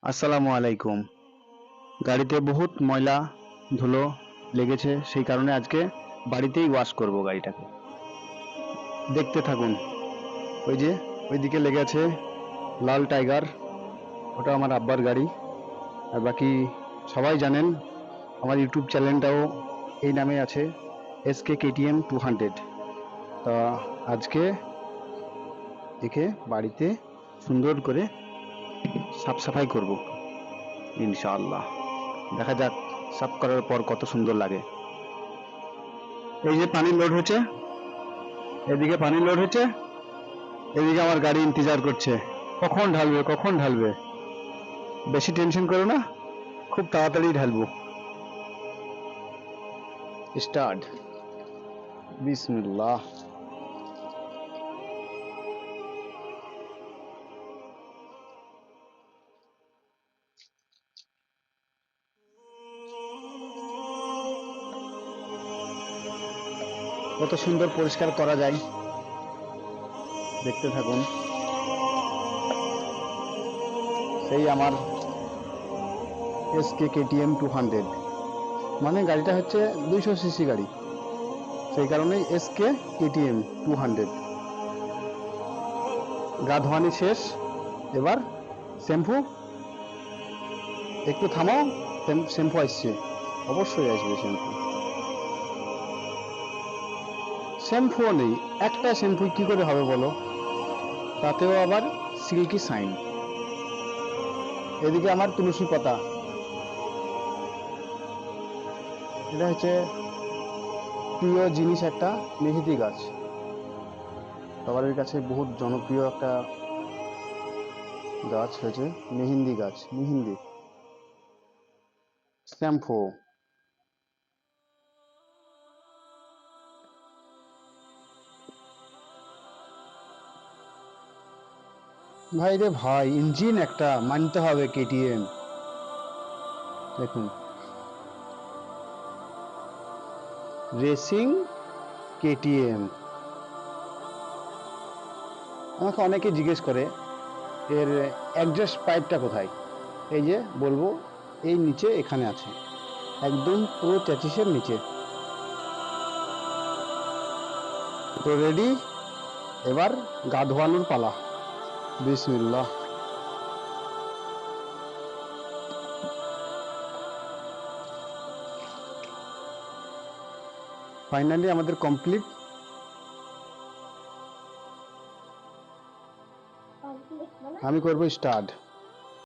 আসসালামু আলাইকুম। গাড়িতে বহুত ময়লা ধুলো লেগেছে, সেই কারণে আজকে বাড়িতেই ওয়াশ করব গাড়িটাকে। দেখতে থাকুন। ওই যে ওইদিকে লেগে আছে লাল টাইগার, ওটা আমার আব্বার গাড়ি। আর বাকি সবাই জানেন আমার ইউটিউব চ্যানেলটাও এই নামে আছে, এসকে কেটিএম 200। তা আজকে একে বাড়িতে সুন্দর করে সাফ সাফাই করব ইনশাআল্লাহ। দেখা যাক সাফ করার পর কত সুন্দর লাগে। এই যে পানি লোড হচ্ছে, এদিকে পানি লোড হচ্ছে, এদিকে আমার গাড়ি ইন্তজার করছে কখন ঢালবে কখন ঢালবে। বেশি টেনশন করো না, খুব তাড়াতাড়ি ঢালবো। স্টার্ট। বিসমিল্লাহ। কত সুন্দর পরিষ্কার করা যায়, দেখতে থাকুন। সেই আমার এসকে কেটিএম 200, মানে গাড়িটা হচ্ছে 200 সিসি গাড়ি, সেই কারণেই এসকে কেটিএম 200। গা ধোয়ানি শেষ, এবার শ্যাম্পু। একটু থামাও, শ্যাম্পু আসছে, অবশ্যই আসবে শ্যাম্পু। শ্যাম্পুও নেই, একটা শ্যাম্পু কি করে হবে বলো, তাতেও আবার সিল্কি সাইন। এদিকে আমার তুলসী পাতা, এটা হচ্ছে প্রিয় জিনিস, একটা মেহেদি গাছ, সবার কাছে বহুত জনপ্রিয় একটা গাছ হয়েছে মেহেন্দি গাছ। মেহেন্দি শ্যাম্পু, ভাই রে ভাই, ইঞ্জিন একটা মানতে হবে কেটিএম। দেখুন, রেসিং কেটিএম। আমাকে অনেকে জিজ্ঞেস করে এর অ্যাডজাস্ট পাইপটা কোথায়। এই যে বলবো, এই নিচে এখানে আছে, একদম পুরো চ্যাচিসের নিচে। তো রেডি, এবার গা ধোয়ানোর পালা। বিসমিল্লাহ। ফাইনালি আমাদের কমপ্লিট। আমি করব স্টার্ট।